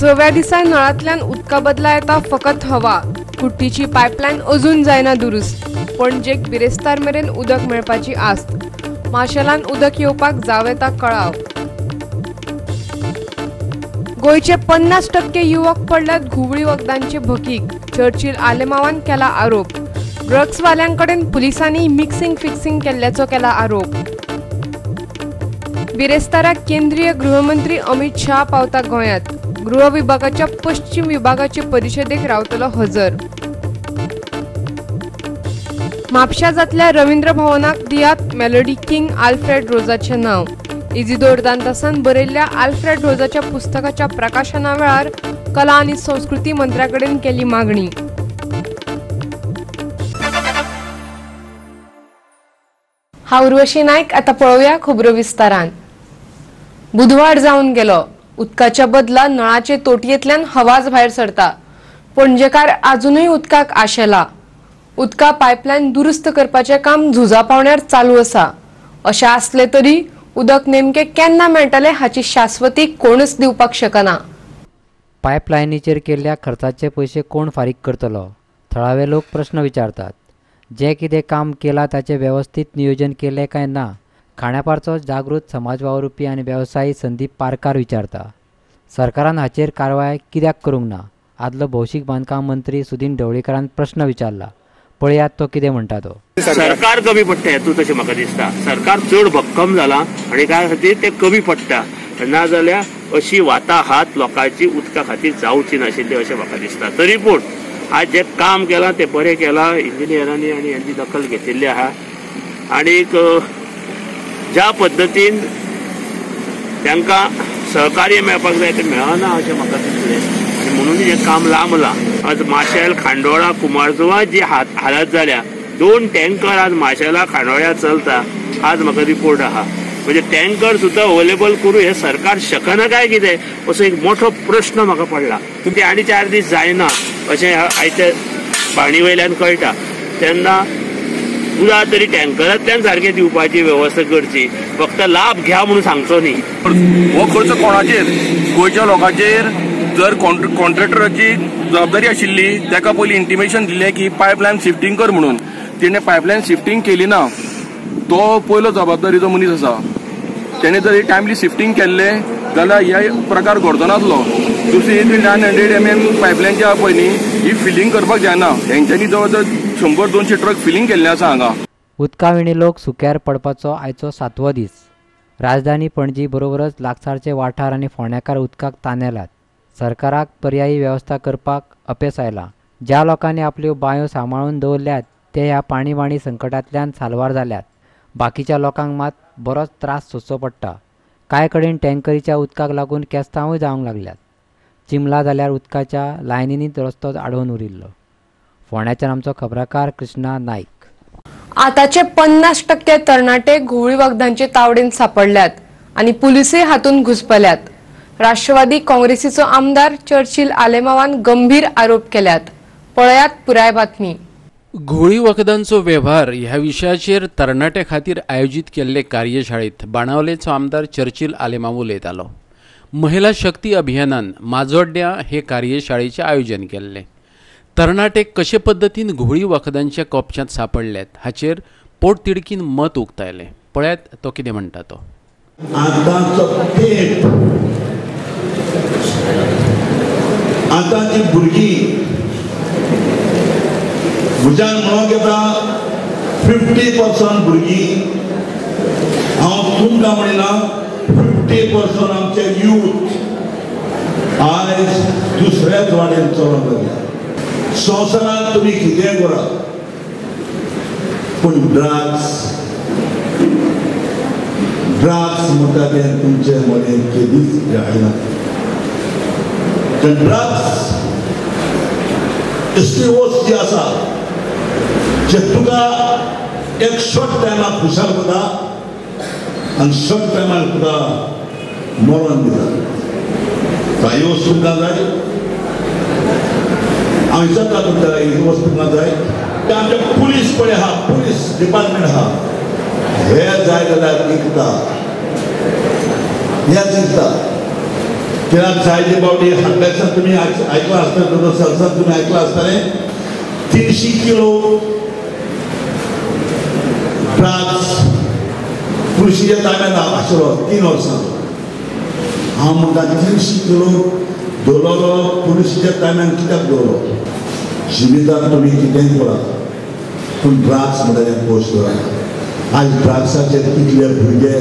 6व्या दिसा नळांतल्यान उदका बदला येता फकत हवा. कुट्टीची पायपलायन अजून जायना दुरुस्त. पणजेक बिरेस्तार मेरेन उदक मेळपाची आस्त. माशेलान उदक येवपाक जाव येता कळाव. गोयचे 50% युवक पडल्यात घुवळी वखदांचे भकीक. चर्चिल आलेमावान केला आरोप. ड्रग्सवाल्यांकडेन पुलिसांनी मिक्सिंग फिक्सिंग केल्ल्याचो केला आरोप. बिरेस्ताराक केंद्रीय गृहमंत्री अमित शाह पावता गोंयांत. गृह विभागाच्या पश्चिम विभागाचे परिशदेक रावतलो हजर. म्हापशांतल्या रवींद्र भवनाक दियात मेलोडी किंग आल्फ्रेड रोजाचे नाव. इजिदोर दांतासान बरयल्ल्या आल्फ्रेड रोजाच्या पुस्तकाच्या प्रकाशना वेळार कला आनी संस्कृती मंत्र्याकडेन केली मागणी. हांव उर्वशी नायक. आता पळोवया खबरो विस्तारान. बुधवार जावन गेलो. उदकाच्या बदला नळाचे तोटयेंतल्यान हवाच भायर सरता. पणजेकार अजूनय उदकाक आशेला. उदका पायपलायन दुरुस्त करपाचें काम झुजा पावण्यार चालू आसा. अशें आसले तरी उदक नेमके केन्ना मेळटले हाची शाश्वती कोणच दिवपाक शकना. पायपलायनीचेर केल्ल्या खर्चाचे पयशे कोण फारीक करतलो? थळावे लोक प्रश्न विचारतात. जे कितें काम केलां ताचें वेवस्थीत नियोजन केलें काय ना? खांड्यापारचो जागृत समाज वावुरपी आनी वेवसायी संदीप पारकार विचारता. सरकारान हाचेर कारवाय कित्याक करूंक ना? आदलो भौशीक बांदकाम मंत्री सुदीन ढवळीकरान प्रश्न विचारला. पळयात तो कितें म्हणटा तो. सरकार कमी पडटा हेतून तशें म्हाका दिसता. सरकार चड भक्कम जाला आनी काय खातीर ते कमी पडटा. ना जाल्यार अशी वाताहात लोकांची उदका खातीर जावची नाशिल्ली अशें म्हाका दिसता. तरी पूण आज जे काम केलां तें बरें केलां. इंजिनियरांनी आनी हांची दखल घेतिल्ली आहा. आनीक ज्या पद्दतीन तांकां सहकार्य मेळपाक जाय तें मेळना अशें म्हाका दिसलें. म्हणून हें काम लांबलां. आज माशेल खांडोळा कुमारजुवा जी हालत जाल्या 2 टँकर आज माशेला खांडोळ्या चलता. आज म्हाका रिपोर्ट आहा. म्हणजे टँकर सुद्दां अवेलेबल करूं हे सरकार शकना काय कितें असो एक मोठो प्रश्न म्हाका पडला. ते आनी 4 दीस जायना अशें आयच्या बाणी वयल्यान कळटा. तेन्ना उदा तरी टँकरांतल्यान सारकें दिवपाची वेवस्था करची. फक्त लाभ घ्या म्हणून सांगचो न्ही. हो खर्च कोणाचेर? गोंयच्या लोकांचेर. जर कॉन्ट्रॅक्टराची जबाबदारी आशिल्ली ताका पयलीं इंटिमेशन दिल्लें की पायपलायन शिफ्टिंग कर म्हणून. तिणें पायपलायन शिफ्टिंग केली ना. तो पयलो जबाबदारीचो मनीस आसा. तेणे जर टायमली शिफ्टिंग केल्लें जाल्यार हे प्रकार घडचो नासलो. दुसरी 900 mm पायपलायन जी आसा पळय न्ही ही फिलिंग करपाक जायना. हेंच्यांनी जवळ जवळ 100-200 ट्रक फिलिंग केल्ले आसा हांगा. उदकाविणी लोक सुक्यार पडपाचो आयचो 7वो दीस. राजधानी पणजी बरोबरच लागसारचे वाठार आनी फोंड्याकार उदकाक तानेल्यात. सरकाराक पर्यायी वेवस्था करपाक अपेस आयला. ज्या लोकांनी आपल्यो बांयो सांबाळून दवरल्यात ते ह्या पाणीवाणी संकटांतल्यान साल्वार जाल्यात. बाकीच्या लोकांक मात बरोच त्रास सोंसचो पडटा. कांय कडेन टँकरीच्या उदकाक लागून केस्तांवूय जावंक लागल्यात. चिंबला जाल्यार उदकाच्या लायनींनीच रस्तो आडवून उरिल्लो. फोंड्याच्यान आमचो खबराकार कृष्णा नाईक. आताचे 50% तरणाटे घुवळी वखदांचे तावडेन सापडल्यात आनी पुलिसय हातून घुसपल्यात. राष्ट्रवादी काँग्रेसीचो आमदार चर्चिल आलेमावान गंभीर आरोप केल्यात. पळयात पुराय बातमी. घुवळी वखदांचो वेव्हार ह्या विशयाचेर तरणाट्या खातीर आयोजीत केल्ले कार्यशाळेत बाणावलेचो आमदार चर्चिल आलेमाव उलयतालो. महिला शक्ती अभियानान माजोड्ड्या हे कार्यशाळेचे आयोजन केल्ले. तरणाटे कशे पद्दतीन घुवळी वखदांच्या कोपशांत सापडल्यात हाचेर पोटतिडकीन मत उक्तायलें. पळयात तो कितें म्हणटा तो. आतांची भुरगीं म्हज्यान म्हणूंक येता 50% भुरगीं. हांव तुमकां म्हणिना 50% आमचे यूथ आयज दुसऱ्याच वाटेन चलूंक लागल्या. संवसारांत तुमी कितेंय करात पूण ड्रग्स म्हणटा तें तुमचे मदें केदीच जायना. ड्रग्स असली वस्त जी आसा जे तुका एक शॉर्ट टायमाक खुशाल करता आनी शॉर्ट टायमार तुका मरण दिता. ही वस्त तुमकां जाय. हांव विचारता तुमकां ही वस्त तुमकां जाय. ते आमचे पुलीस पळय आहा, पुलीस डिपार्टमेंट आहा, हे जाय जाल्यार विकता, हे विकता. किरण सायजी बावडी हाडल्याचा तुम्ही ऐकला असता संसद तुम्ही ऐकला असताना 300 किलो ड्रग्स कृषीच्या ताब्यात आशिल्लो 3 वर्सां हांव म्हणटा 300 किलो दवरलो पुलिशेच्या ताब्यात कित्याक दवरलो जिवितांत तुम्ही कितेंय करात पूण ड्रग्स म्हणटा पोस्ट करात आज ड्रग्साचे कितले भुरगे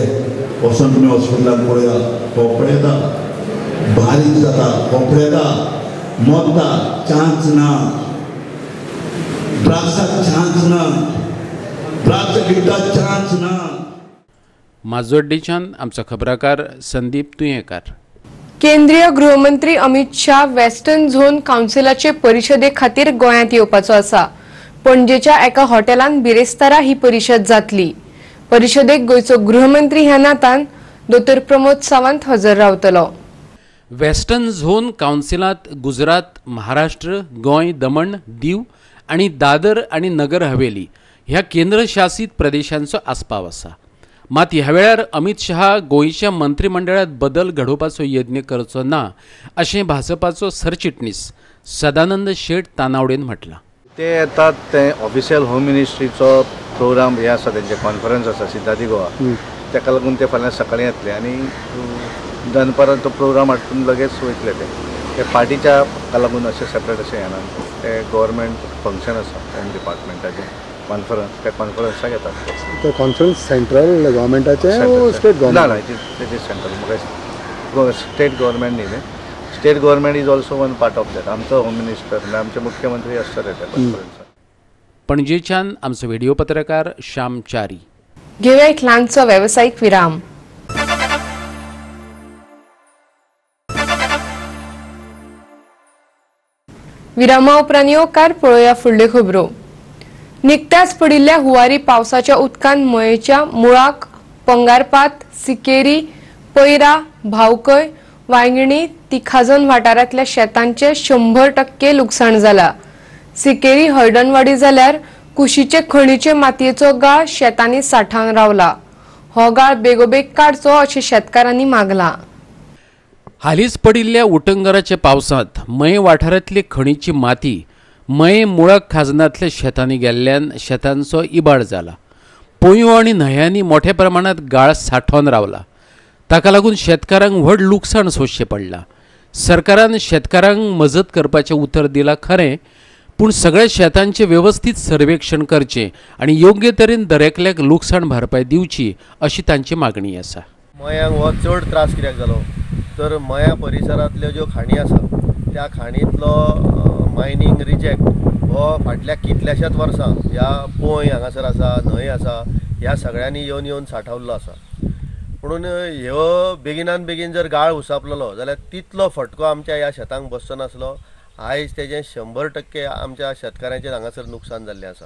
वचून तुम्ही हॉस्पिटलांत पळया कोपडेता बारीक जाता कोपडेता मरता चान्स ना ड्रग्साक चान्स ना ड्रग्स विकतात चान्स ना माजोड्डीच्यान आमचो खबराकार संदीप तुयेंकार. केंद्रीय गृहमंत्री अमित शाह वेस्टर्न झोन काउन्सिलाचे परिशदे खातीर गोंयांत येवपाचो आसा. पणजेच्या एका हॉटेलांत बिरेस्तारा ही परिशद जातली. परिशदेक गोंयचो गृहमंत्री ह्या नातान दोतोर प्रमोद सावंत हजर रावतलो. वेस्टर्न झोन काउन्सिलांत गुजरात, महाराष्ट्र, गोंय, दमण, दीव आनी दादर आनी नगर हवेली ह्या केंद्रशासित प्रदेशांचो आस्पाव आसा. मात ह्या वेळार अमित शहा गोंयच्या मंत्रिमंडळात बदल घडोवपाचो यत्न करचो ना अशें भाजपाचो सरचिटणीस सदानंद शेट तानावडेन म्हटलां. ते येतात ते ऑफिशियल होम मिनिस्ट्रीचो प्रोग्राम हे आसा तेंचे कॉन्फरन्स आसा सिद्धार्थी गोवा तेका लागून ते फाल्यां सकाळीं येतले आनी दनपारां तो प्रोग्राम हाडून लगेच वयतले ते पार्टीच्या हाका लागून अशें सेपरेट अशें येना ते गव्हर्मेंट फंक्शन आसा होम डिपार्टमेंटाचें कॉन्फरन्स त्या कॉन्फरन्साक येतात ते कॉन्फरन्स सेंट्रल गव्हर्मेंटाचे स्टेट गव्हर्मेंट ना तेजे सेंट्रल म्हाका स्टेट गव्हर्मेंट न्ही न्ही state government is also one part of that. आमचो होम मिनिस्टर म्हणजे आमचे मुख्यमंत्री आसतले त्या कॉन्फरन्साक. पणजेच्यान आमचो व्हिडिओ पत्रकार श्याम च्यारी. घेऊया एक ल्हानसो व्यावसायिक विराम. विरामा उपरांत येवकार पळोवया फुडल्यो खबरो. निकत्याच पडिल्ल्या हुवारी पावसाच्या उदकान मयेच्या मुळाक, पंगारपात, सिकेरी, पैरा, भावकय, वांयगणी, तिखाजन वाठारांतल्या शेतांचे 100% लुकसाण जाला. सिकेरी हळडणवाडी जाल्यार कुशीचे खणीचे मातयेचो गाळ शेतांनी साठावन रावला. हो गाळ बेगोबेग काडचो अशें शेतकारांनी मागला. हालींच पडिल्ल्या उटंगराच्या पावसांत मये वाठारांतली खणीची माती मये मुळाक खाजनांतल्या शेतांनी गेल्ल्यान शेतांचो इबाड जाला. पोंयो आनी न्हंयांनी मोठ्या प्रमाणात गाळ साठोवन रावला. ताका लागून शेतकारांक व्हड लुकसाण सोंसचें पडलां. सरकारान शेतकारांक मजत करपाचें उतर दिलां खरें, पूण सगळ्या शेतांचें वेवस्थीत सर्वेक्षण करचें आनी योग्य तरेन दरेकल्याक लुकसाण भरपाय दिवची अशी तांची मागणी आसा. मयांक हो चड त्रास कित्याक जालो तर मया परिसरांतल्यो ज्यो खाणी आसा त्या खाणींतलो मायनींग रिजेक्ट हो फाटल्या कितल्याशाच वर्सां ह्या पोंय हांगासर आसा, न्हंय आसा, ह्या सगळ्यांनी येवन साठवल्लो आसा. म्हणून ह्यो बेगिनान बेगीन जर गाळ उसापलेलो जाल्यार तितलो फटको आमच्या ह्या शेतांक बसचो नासलो. आयज तेजें 100% आमच्या शेतकाऱ्यांचेर हांगासर नुकसान जाल्लें आसा.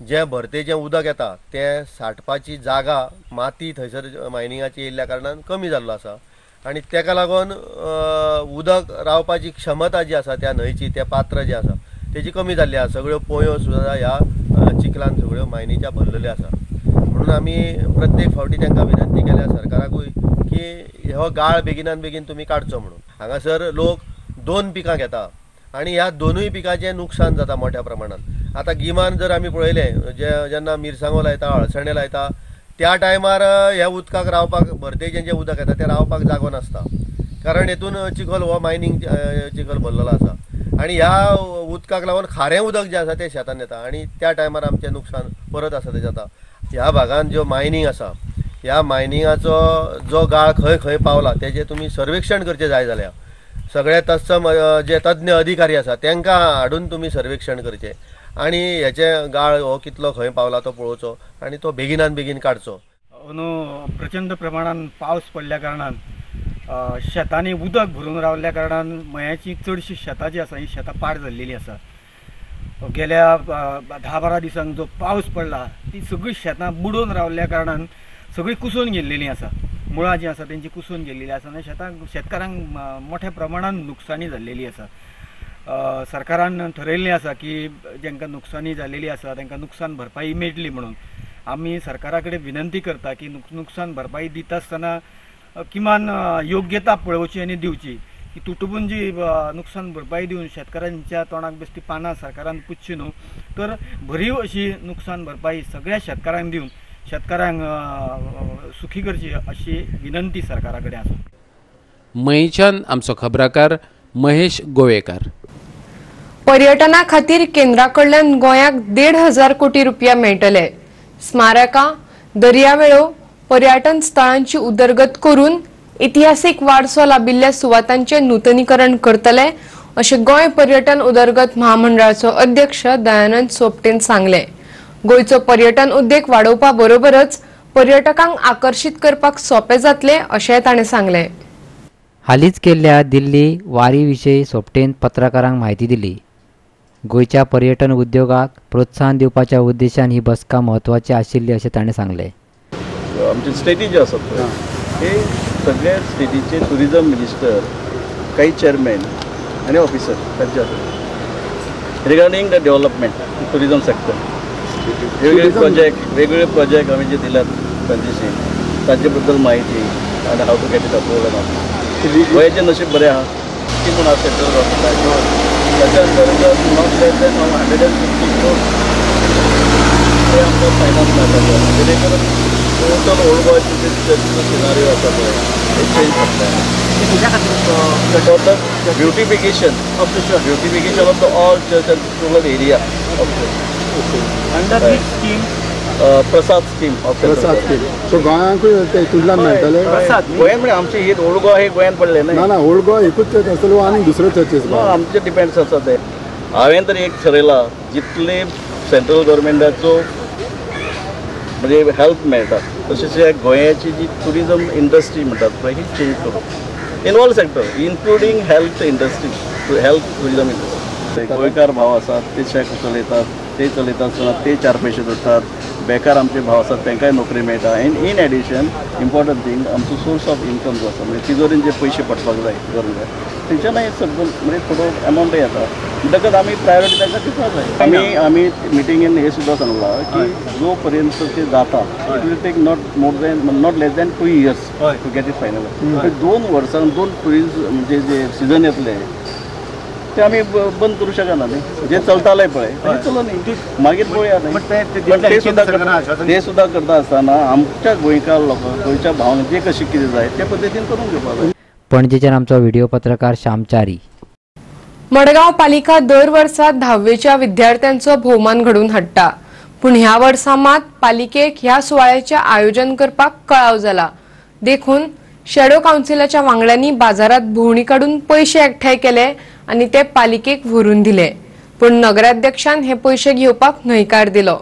जें भरतेचें उदक येता तें साठपाची जागा माती थंयसर मायनिंगाची येयल्ल्या कारणान कमी जाल्लो आसा आनी तेका लागून उदक रावपाची क्षमता जी आसा त्या न्हंयची तें पात्र जें आसा तेजी कमी जाल्ली आसा. सगळ्यो पोंयो सुद्दां ह्या चिखलान सगळ्यो मायनीच्या भरलेल्यो आसा. म्हणून आमी प्रत्येक फावटी तांकां विनंती केल्या सरकाराकूय की हो गाळ बेगिनान बेगीन तुमी काडचो म्हणून. हांगासर लोक 2 पिकां घेता आनी ह्या दोनूय पिकांचें नुकसान जाता मोठ्या प्रमाणात. आतां गिमान जर आमी पळयलें जेन्ना मिरसांगो लायता, अळसणे लायता त्या टायमार ह्या उदकाक रावपाक भरतेचें जें उदक येता तें रावपाक जागो नासता कारण हेतून चिखल हो मायनींग चिखल भरलेलो आसा आनी ह्या उदकाक लागून खारें उदक जें आसा तें शेतान येता आनी त्या टायमार आमचें नुकसान परत आसा तें जाता. ह्या भागांत ज्यो मायनींग आसा ह्या मायनिंगाचो जो गाळ खंय खंय पावला तेजें तुमी सर्वेक्षण करचें जाय जाल्यार सगळे तत्सम जे तज्ञ अधिकारी आसा तांकां हाडून तुमी सर्वेक्षण करचें आनी हेचे गाळ हो कितलो खंय पावला तो पळोवचो आनी तो बेगिनान बेगीन काडचो. प्रचंड प्रमाणात पावस पडल्या कारणान शेतांनी उदक भरून रावल्ल्या कारणान मयाची चडशी शेतां जी आसा ही शेतां पाड जाल्लेली आसा. गेल्या 10-12 दिसांक जो पावस पडला ती सगळी शेतां बुडोवन रावल्ल्या कारणान सगळी कुसून गेल्लेली आसा. मुळां जी आसा तेंची कुसून गेल्लेली आसा आनी शेतकारांक मोठ्या प्रमाणात नुकसानी जाल्लेली आसा. सरकारान ठरयल्लें आसा की जेंकां नुकसानी जाल्लेली आसा तांकां नुकसान भरपाई मेळटली म्हणून. आमी सरकारा कडेन विनंती करता की नुकसान भरपाई दिता आसतना किमान योग्यता पळोवची आनी दिवची. की तुटपुंजी नुकसान भरपाई दिवन शेतकारांच्या तोंडाक बेश्टी पानां सरकारान पुच्छी न्हू तर भरीव अशी नुकसान भरपाई सगळ्या शेतकारांक दिवन शेतकारांक सुखी करची अशी विनंती सरकारा कडेन आसा. मयेच्यान आमचो खबराकार महेश गोवेकार. पर्यटना खातीर केंद्रा कडल्यान गोंयाक 1,500 कोटी रुपया मेळटले. स्मारकां, दर्यावेळो, पर्यटन स्थळांची उदरगत करून इतिहासीक वारसो लाबिल्ल्या सुवातांचे नूतनीकरण करतले अशें गोंय पर्यटन उदरगत महामंडळाचो अध्यक्ष दयानंद सोपटेन सांगले. गोंयचो पर्यटन उद्देग वाडोवपा बरोबरच पर्यटकांक आकर्षित करपाक सोपे जातले अशेंय ताणें सांगले. हालींच केल्ल्या दिल्ली वारी विशीं सोपटेन पत्रकारांक म्हायती दिली. गोंयच्या पर्यटन उद्योगाक प्रोत्साहन दिवपाच्या उद्देशान ही बसका म्हत्वाची आशिल्ली अशें ताणें सांगलें. आमची स्टेटी जे आसात पळय हे सगळे स्टेटीचे टुरिजम मिनिस्टर, काही चेअरमॅन आनी ऑफिसर तांचे आसात regarding the development tourism sector. वेगवेगळे प्रोजेक्ट आमी जे दिल्यात तांच्याशी ताचे बद्दल म्हायती आनी हाव टू गेट इट अप्रूव्ड. गोंयचें नशीब बरें आहा की पूण आज सेंट्रल गव्हर्मेंटाचो त्याच्या अंतर्गत नॉट लेस दॅन 150 crores ते आमकां फायनान्स मेळटा जेणे करून टोटल ओल्ड गोवाची जे चर्चीचो सिनारियो आसा पळय ते चेंज जातले. Total beautification of the all church and rural area of under हीच scheme PRASAD scheme of PRASAD scheme. So गोंयांकूय हितूंतल्यान मेळटले. गोंयान म्हणजे आमचे हे ओल्ड गोवा हे गोंयान पडले न्ही. ना ओल्ड गोवा एकूच चर्च आसतलो आनी दुसरे चर्चीस आमचे डिपेंड्स आसा ते. हांवें तरी एक ठरयलां जितले सेंट्रल गव्हर्मेंटाचो म्हणजे हेल्प मेळटा तशेंच गोंयाची जी टुरिजम इंडस्ट्री म्हणटात पळय ही चेंज करून in all sector including health industry, health tourism industry. गोंयकार भाव आसात ते शेक चलयतात, ते चलयता आसतना ते 4 पयशे जोडटात. बेकार आमचे भाव आसात तांकांय नोकरी मेळटा. And in addition important thing आमचो सोर्स ऑफ इन्कम जो आसा म्हणजे तिजोरीन जे पयशे पडपाक जाय गव्हर्मेंट तेंच्यानय सगळो म्हणजे थोडो अमावंट येता म्हणटकच आमी प्रायोरिटी तांकां दिवपाक जाय. आमी मिटिंगेन हे सुद्दां सांगलां की जो पर्यंत ते जाता it will take not less than 2 years to get it final. 2 वर्सांक 2 टुरिझम म्हणजे जे सिजन येतले ते आमी बंद करूं शकना न्ही. जे चलताले पळय ते चलो न्ही मागीर पळोवया ते सुद्दां करता आसतना आमच्या गोंयकार लोकांक गोंयच्या भावांक जे कशें कितें जाय ते पद्दतीन करून घेवपाक जाय. पणजेच्यान आमचो व्हिडिओ पत्रकार श्यामचारी. मडगांव पालिका दर वर्सा 10वेच्या विद्यार्थ्यांचो भोवमान घडोवन हाडटा. पूण ह्या वर्सा मात पालिकेक ह्या सुवाळ्याचें आयोजन करपाक कळाव जाला. देखून शॅडो कावन्सिलाच्या वांगड्यांनी बाजारात भोंवडी काडून पयशे एकठांय केले आनी ते पालिकेक व्हरून दिले. पूण नगराध्यक्षान हे पयशे घेवपाक न्हयकार दिलो.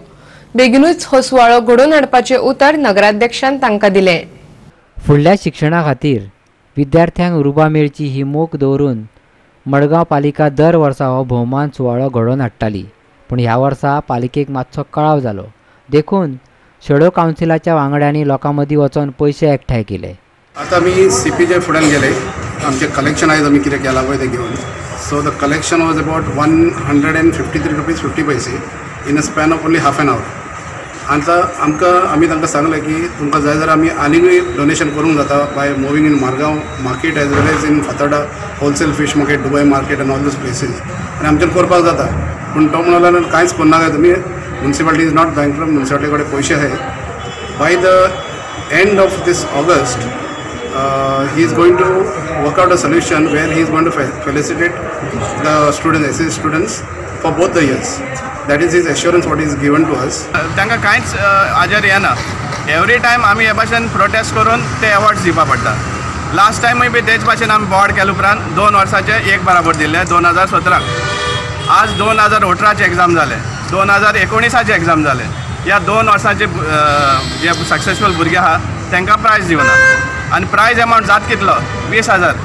बेगीनूच हो सुवाळो घडोवन हाडपाचें उतर नगराध्यक्षान तांकां दिलें. फुडल्या शिक्षणा खातीर विद्यार्थ्यांक उर्बा मेळची ही मोख दवरून मडगांव पालिका दर वर्सा हो भोवमान सुवाळो घडोवन हाडटाली. पूण ह्या वर्सा पालिकेक मातसो कळाव जालो. देखून शॅडो कावन्सिलाच्या वांगड्यांनी लोकां मदीं वचून पयशे एकठांय केले. आता आमी CPच्या फुड्यान गेले. आमचे कलेक्शन आयज आमी कितें केलां पळय तें घेवन. So the collection was about 153 rupees 50 पैसे in a span of only half an hour. आमकां आमी तांकां सांगलें की तुमकां जाय जाल्यार आमी आनीकूय डोनेशन करूंक जाता by moving in Margao market as well as in Fatorda wholesale fish market, Dubai market and all these places. आनी आमच्यान करपाक जाता. पूण तो म्हणलो कांयच करना काय तुमी. Municipality is not bankrupt. Municipality कडेन पयशे आहाय. By the end of this August he is going to work out a solution where he is going to felicitate the students, SC students for both the years. That is his assurance what is given to us. तांकां कांयच आजार येना. Every time आमी हे भाशेन prostate करून ते awards दिवपा पडटा. लास्ट टायमूय बी तेच भाशेन आमी बोवाड केले उपरांत 2 वर्साचे एक बराबर दिले 2017. आज 2018चे एग्जाम जाले, 2019चे एग्जाम जाले. ह्या 2 वर्सांचे जे सक्सेसफूल भुरगे आहा तांकां प्रायज दिवना. आनी प्रायज अमावंट जाता कितलो 20,000.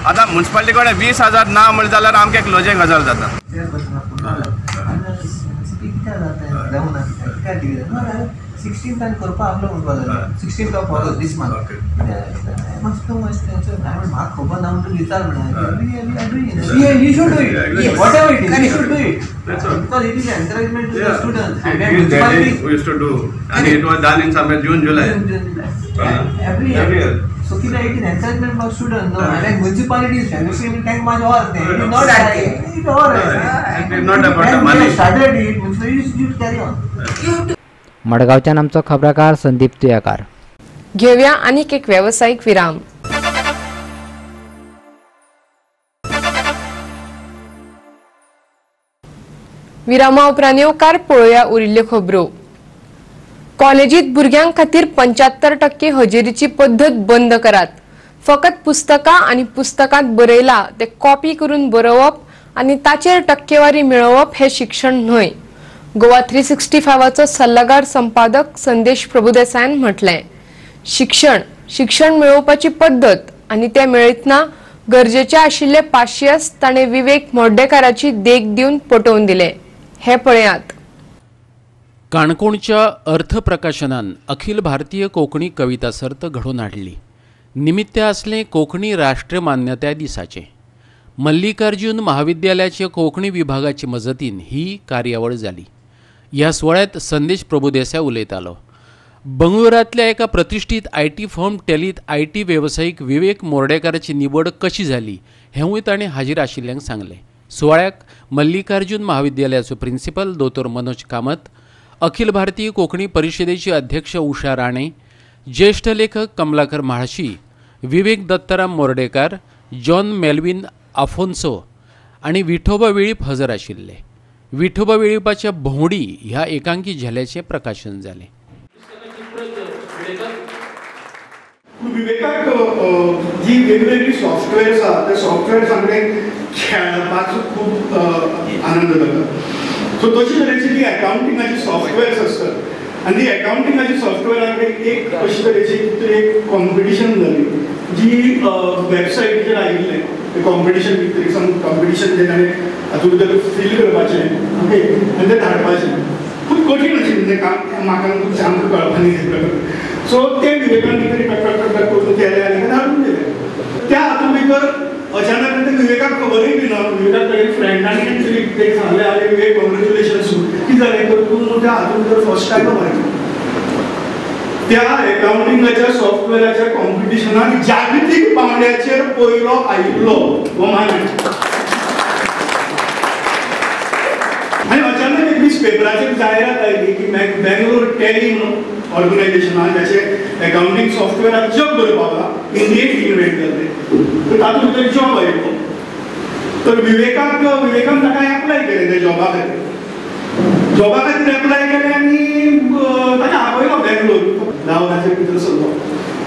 आतां म्युन्सिपालिटी कडेन 20,000 ना म्हणलें जाल्यार आमकां एक लॉजीक गजाल जाता. 16th and करपा आपलो म्हणपाक जाय 16th of August this month. मस्त म्हाका खबर ना म्हणून विचार म्हणा. You should do it. Whatever it is, you should do it. Because it is encouragement to the students. And we used to do, and it was done in somewhere June, July. Every year. So it is encouragement for students. No, like municipalities, tank much or it is not that. It is not about the money. Started it, municipalities should carry on. मडगावच्यान आमचो खबराकार संदीप तुयेकार. घेऊया आणीक एक व्यावसायिक विराम. विरामा उपरांत येवकार पळोवया उरिल्ल्यो खबरो. कॉलेजीत भुरग्यां खातीर 75% हजेरीची पद्धत बंद करात. फकत पुस्तकां आनी पुस्तकांत बरयला ते कॉपी करून बरोवप आनी ताचेर टक्केवारी मेळोवप हे शिक्षण न्हय. गोवा 365 सल्लागार संपादक संदेश प्रभुदेसायान म्हटलें. शिक्षण मेळोवपाची पद्धत आनी ते मेळयतना गरजेचे आशिल्ले पाशियेस ताणें विवेक मोर्डेकाराची देख दिवन पटोवन दिले. हे पळयात. काणकोणच्या अर्थ प्रकाशनान अखिल भारतीय कोंकणी कविता सर्त घडोवन हाडली. निमित्त आसले कोंकणी राष्ट्रीय मान्यताय दिसाचे. मल्लिकार्जुन महाविद्यालयाच्या कोंकणी विभागाचे मजतीन ही कार्यावळ जाली. ह्या सुवाळ्यात संदेश प्रभुदेसाय उलयतालो. बंगळुरांतल्या एका प्रतिश्ठीत IT फर्म टेलीत IT वेवसायीक विवेक मोर्डेकाराची निवड कशी जाली हेंवूय ताणें हाजीर आशिल्ल्यांक सांगलें. सुवाळ्याक मल्लिकार्जुन महाविद्यालयाचो प्रिन्सिपल दोतोर मनोज कामत, अखिल भारतीय कोंकणी परिशदेची अध्यक्ष उषा राणे, ज्येष्ठ लेखक कमलाकर म्हाळशी, विवेक दत्ताराम मोर्डेकार, जॉन मेल्विन आफोन्सो आणि विठोबा वेळीप हजर आशिल्ले. विठोबा वेळीपाच्या भोंवडी ह्या एकांकी झेल्याचे प्रकाशन जाले. विवेकाक जी वेगवेगळी सॉफ्टवेअर्स आहात त्या सॉफ्टवेअर सांगणे खेळपाचो खूप आनंद जाता. सो तशी तरेची ती अकाउंटिंगाची सॉफ्टवेअर्स असतात आणि ती अकाउंटिंगाची सॉफ्टवेअराक एक अशी तरेची एक कॉम्पिटिशन जाली जी वेबसायटीचेर आयिल्लें. ते कॉम्पिटिशन कॉम्पिटिशन जे ताणें हातूंत भितर फील करपाचें ओके आनी तें धाडपाचें खूब कठीण आशिल्लें काम. म्हाका खूब सामकें कळपानी सो ते विवेकान कितें करून केलें आनी तें धाडून दिलें. त्या हातूंत भितर अचानक ते विवेकाक खबरूय बी ना. विवेकाक ताणें फ्रेंडांनी ते सांगलें आरे विवेक कॉंग्रेच्युलेशन्स कितें जालें तर तूं त्या हातूंत भितर फर्स्ट टायम मारलो. त्या अकाउंटिंगाच्या सॉफ्टवेअराच्या कॉम्पिटिशनाक जागतीक पांवड्याचेर पयलो आयिल्लो हो मायंड. आनी अचानक एक दीस पेपराचेर जायरात आयली की बेंगलोर टॅली म्हणून ऑर्गनायझेशनान त्याचे अकाउंटिंग सॉफ्टवेअर जगभर पावला इंडियेक इन्व्हेंट केल्लें. तर तातूंत भितर जॉब आयिल्लो. तर विवेकान ताका एप्लाय केलें त्या जॉबा खातीर. जॉबा खातीर एप्लाय केलें आनी ताका आपयलो बेंगलोर 10 वरांचेर भितर सरलो.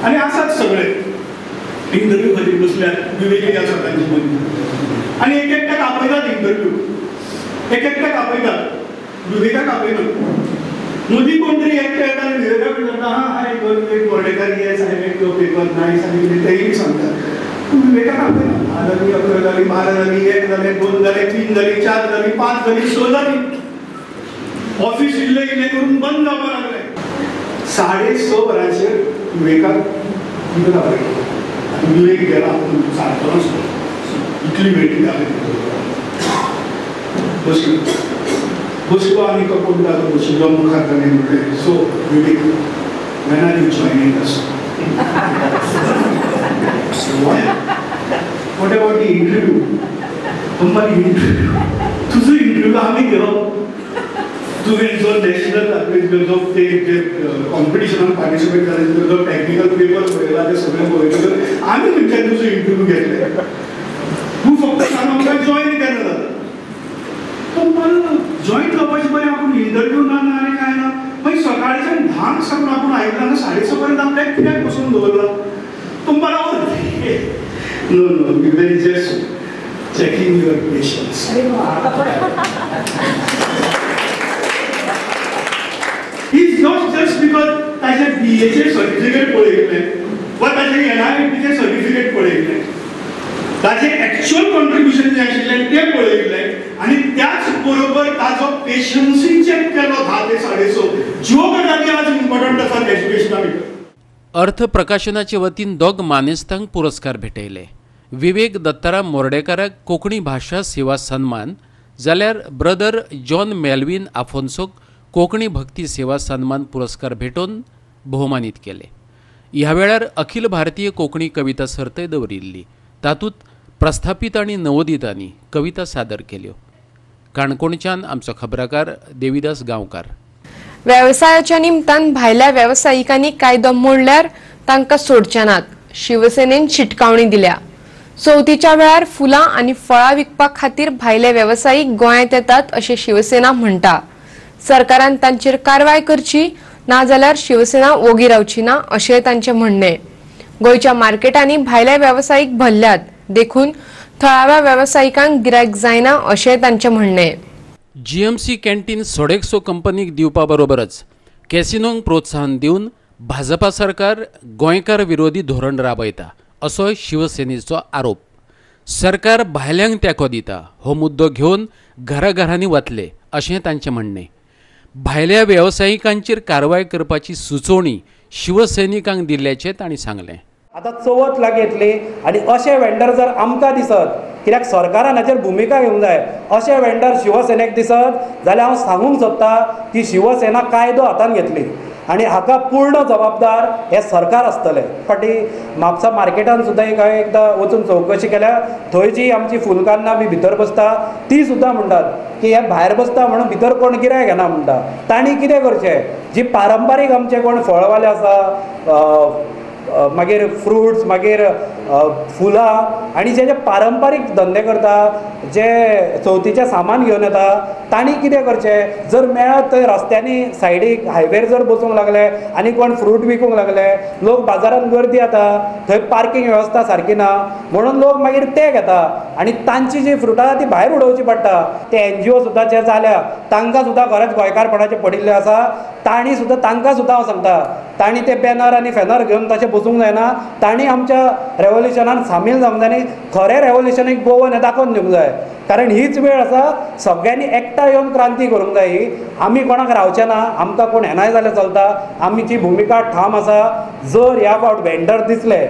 आनी आसात सगळे इंटरव्यू खातीर बसल्यात विवेक आसा तांचे मदीं आनी एक एकट्याक आपयतात इंटरव्यू. एक एकट्याक आपयतात. विवेकाक आपयनात. मोदी कोण तरी एकटे येता आनी विवेकाक विचारता hi Vivek Mordekar yes I made your paper nice आनी कितें तेंय सांगतात. पूण विवेकाक आपयना. 10 जाली 11 जाली 12 जाली 1 जालें 2 जालें 3 जाली 4 जाली 5 जाली 6 जाली. ऑफिस इल्लें करून बंद जावपाक लागलें. 6:30 वरांचेर विवेकाक कितें आपयलो आनी विवेक गेला सारको नासलो. इतली वेळ जाली. बसलो आनी तो कोण जालो बशिल्लो मुखार ताणें म्हणलें so Vivek when are you joining us. What about the interview. Interview तुजो इंटरव्यू आमी घेवप. तुवें जो नॅशनल जो ते कॉम्पिटिशनान पार्टिसिपेट जालें जो टॅक्निकल पेपर पळयला ते सगळें पळयतकर आमी खंयच्यान तुजो इंटरव्यू घेतले. तूं फक्त सांग आमकां जॉयन केन्ना जाता. जॉईन जावपाचें बरें आपूण इंटरव्यू ना आनी कांय ना. मागीर सकाळच्यान 10 सावन आपूण आयिल्लो आनी 6:30 पर्यंत आपल्याक कित्याक बसून दवरला. तो बरोबर know very just checking your patience. Is not just because ताचे BAचें सर्टिफिकेट पळयलें वा ताचे NIETचें सर्टिफिकेट पळयलें. ताचे एक्चुअल कॉन्ट्रिब्युशन जे आशिल्लें तें पळयलें आनी त्याच बरोबर ताजो पेशन्सूय चॅक केलो 10 ते 6:30. ज्यो गजाली आज इम्पॉर्टंट आसात एज्युकेशना भितर. अर्थ प्रकाशनाचे वतीन दोग मानेस्तांक पुरस्कार भेटयले. विवेक दत्ताराम मोर्डेकाराक कोंकणी भाशा सेवा सन्मान जाल्यार ब्रदर जॉन मेल्विन आफोन्सोक कोंकणी भक्ती सेवा सन्मान पुरस्कार भेटोवन भोवमानीत केले. ह्या वेळार अखिल भारतीय कोंकणी कविता सर्त दवरिल्ली. तातूंत प्रस्थापीत आनी नवोदितांनी कविता सादर केल्यो. काणकोणच्यान आमचो खबराकार देविदास गांवकार. व्यवसायाच्या निमतान भायल्या व्यावसायिकांनी कायदो मोडल्यार तांकां सोडचे नात. शिवसेनेन शिटकावणी दिल्या. चवथीच्या वेळार फुलां आनी फळां विकपा खातीर भायले व्यावसायिक गोंयांत येतात अशें शिवसेना म्हणटा. सरकारान तांचेर कारवाय करची नाजाल्यार शिवसेना ओगी रावची ना अशें तांचें म्हणणें. गोंयच्या मार्केटांनी भायले व्यावसायिक भरल्यात देखून थळाव्या व्यावसायिकांक गिरायक जायना अशें तांचें म्हणणें. जीएमसी कॅन्टीन सोडेक्सो कंपनीक दिवपा बरोबरच कॅसिनोंक प्रोत्साहन दिवन भाजपा सरकार गोंयकार विरोधी धोरण राबयता असो शिवसेनेचो आरोप. सरकार भायल्यांक तेंको दिता हो मुद्दो घेवन घराघरांनी वतले अशें तांचें म्हणणें. भायल्या वेवसायिकांचेर कारवाय करपाची सुचोवणी शिवसैनिकांक दिल्ल्याचें तांणी सांगलें. आतां चवथ लागीं येतली आनी अशे वेंडर जर आमकां दिसत, कित्याक सरकारान हाचेर भुमिका घेवंक जाय, अशे वेंडर शिवसेनेक दिसत जाल्यार हांव सांगूंक सोदतां की शिवसेना कायदो हातांत घेतली आनी हाका पूर्ण जबाबदार हे सरकार आसतलें. फाटीं म्हापसा मार्केटान सुद्दां एकदां वचून चवकशी केल्या. थंय जी आमची फुलकान्नां बी भितर बसता ती सुद्दां म्हणटात की हे भायर बसता म्हणून भितर कोण गिरायक घेना म्हणटा. तांणी कितें करचें? जी पारंपारीक आमचे कोण फळवाले आसा, मागीर फ्रुट्स, मागीर फुलां आनी जे पारंपारीक धंदे करता, जे चवथीचें सामान घेवन येता, तांणी कितें करचें? जर मेळत थंय रस्त्यांनी सायडीक हायवेर जर बसूंक लागले आनी कोण फ्रूट विकूंक लागले, लोक बाजारांत गर्दी जाता, थंय पार्किंग वेवस्था सारकी ना म्हणून लोक मागीर ते घेता आनी तांची जी फ्रुटां ती भायर उडोवची पडटा. ते NGO सुद्दां जे जाल्या तांकां सुद्दां खरेंच गोंयकारपणाचे पडिल्ले आसा. तांणी सुद्दां तांकां सुद्दां हांव सांगता, तांणी ते बॅनर आनी फॅनर घेवन तशें बसूंक जायना. तांणी आमच्या रेव्होल्युशनान सामील जावंक जाय आनी खरें रेव्होल्युशन गोवन हें दाखोवन दिवंक जाय. कारण हीच वेळ आसा, सगळ्यांनी एकठांय येवन क्रांती करूंक जाय. ही आमी कोणाक रावचे ना, आमकां कोण येनाय जाल्यार चलता. आमची भुमिका ठाम आसा. जर ह्या फावट वेंडर दिसले,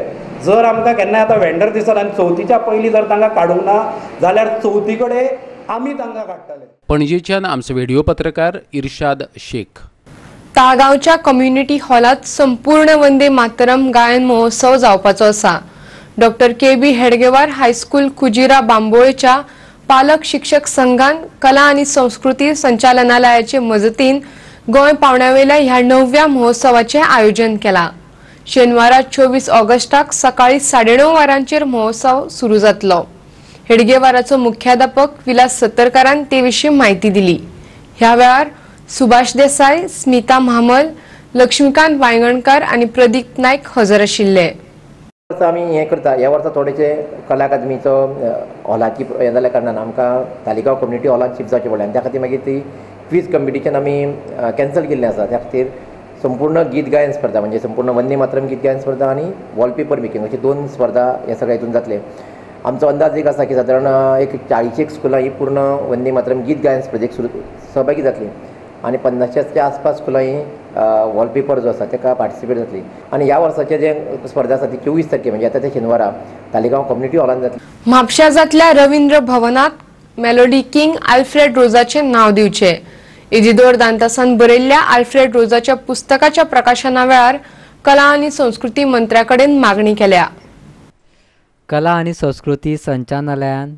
जर आमकां केन्नाय आतां वेंडर दिसत आनी चवथीच्या पयलीं जर तांकां काडूंक ना जाल्यार चवथी कडेन आमी तांकां काडटले. पणजेच्यान आमचो व्हिडिओ पत्रकार इर्शाद शेख. ताळगांवच्या कम्युनिटी हॉलात संपूर्ण वंदे मातरम गायन महोत्सव जावपाचो आसा. Doctor KB Hedgewar high school Kujira बांबोळेच्या पालक शिक्षक संघान कला आणि संस्कृती संचालनालयाचे मजतीन गोंय पावण्यावेल्या ह्या 9व्या महोत्सवाचे आयोजन केला. शेनवारा 24 ऑगस्टाक सकाळी 9:30 वरांचेर महोत्सव सुरू जातलो. हेडगेवाराचो मुख्याध्यापक विलास सत्तरकारान ते विशीं माहिती दिली. ह्या वेळार सुभाष देसाई, स्मिता महामल, लक्ष्मीकांत वांयगणकार आणि प्रदीप नायक हजर आशिल्ले. आमी हें करता, ह्या वर्सा थोडेशे कला अकादमीचो हॉलाची हें जाल्या कारणान आमकां तालिगांव कम्युनिटी हॉलांत शिफ्ट जावचें पडलें आनी त्या खातीर मागीर ती क्वीज कॉम्पिटिशन आमी कॅन्सल केल्लें आसा. त्या खातीर संपूर्ण गीत गायन स्पर्धा म्हणजे संपूर्ण वंदे मातरम गीत गायन स्पर्धा आनी वॉलपेपर मेकिंग अशी 2 स्पर्धा ह्या सगळ्या हितून जातले. आमचो अंदाज एक आसा की सादारण एक 40 स्कुलां ही पूर्ण वंदे मातरम गीत गायन स्पर्धेक सहभागी जातली आनी 50च्या आसपास स्कुलां ही वॉलपेपर जो आसा ताका पार्टिसिपेट जातली. आनी ह्या वर्साचे जे स्पर्धा आसा ती 24 तारखे म्हणजे आता ते शेनवारा तालिगांव कम्युनिटी हॉलांत जातली. म्हापशा जातल्या रवींद्र भवनात मेलोडी किंग आल्फ्रेड रोजाचे नाव दिवचे. इजिदोर दांतासान बरयल्ल्या आल्फ्रेड रोजाच्या पुस्तकाच्या प्रकाशना वेळार कला आणि संस्कृती मंत्र्याकडेन मागणी केल्या. कला आणि संस्कृती संचालनालयान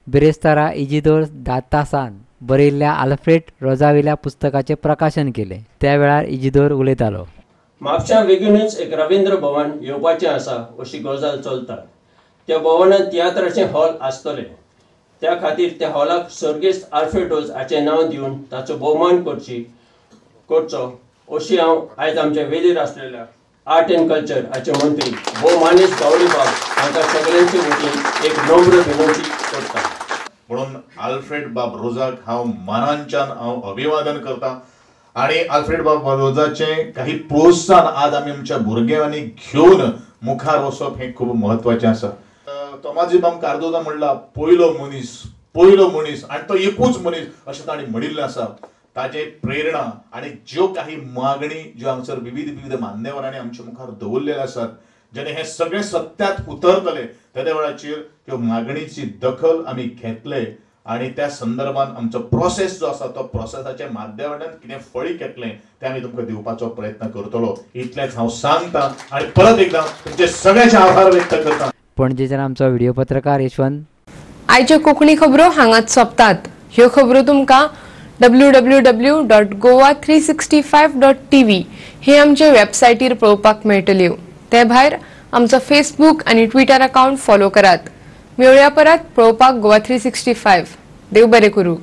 बिरेस्तारा इजिदोर दांतासान बरयल्ल्या आल्फ्रेड रोजावेल्या पुस्तकाचे प्रकाशन केले. त्या वेळार इजिदोर उलयतालो. म्हापशा बेगीनूच एक रवींद्र भवन येवपाचें आसा अशी गजाल चलता. त्या भवनांत तियात्राचें हॉल आसतलें. त्या खातीर त्या हॉलाक सर्गेस्त आल्फ्रेड रोज हाचें नांव दिवन ताचो भोवमान करचो अशी हांव आयज आमच्या वेळीर आसलेल्या आर्ट एंड कल्चर हाचे मंत्री भोव मानेश गावडेबाब हांकां सगळ्यांचे वतीन एक नम्र विनंती करता. म्हणून आल्फ्रेड बाब रोजाक हांव मानांच्यान हांव अभिवादन करता आणि आल्फ्रेड बाब रोजाचें काही प्रोत्साहन आज आमी आमच्या भुरग्यांनी घेवन मुखार वचप हें खूब म्हत्वाचें आसा. तोमाजी बाम कार्दोजा म्हणला पयलो मनीस आनी तो एकूच मनीस अशें ताणें म्हणिल्लें आसा. ताजे प्रेरणा आणि ज्यो काही मागणी ज्यो हांगसर विविध मान्यवरांनी आमच्या मुखार दवरलेले आसात, जेणे हे सगळे सत्यात उतरतले त्या वेळाचेर त्यो मागणीची दखल आमी घेतले आणि त्या संदर्भात आमचो प्रोसेस जो आसा तो प्रोसेसाच्या माध्यमांतल्यान कितें फळीक येतलें तें आमी तुमकां दिवपाचो प्रयत्न करतलो. इतलेंच हांव सांगता आनी परत एकदां तुमचे सगळ्यांचे आभार व्यक्त करता. पणजेच्यान आमचो व्हिडिओ पत्रकार यशवंत. आयच्यो कोंकणी खबरो हांगाच सोंपतात. ह्यो खबरो तुमकां www.goa365.tv हे आमचे वेबसायटीर पळोवपाक मेळटल्यो. ते भायर आमचो फेसबूक आनी ट्विटर अकाउंट फॉलो करात. मेळुया परत पळोवपाक गोवा 365. देव बरें करूं.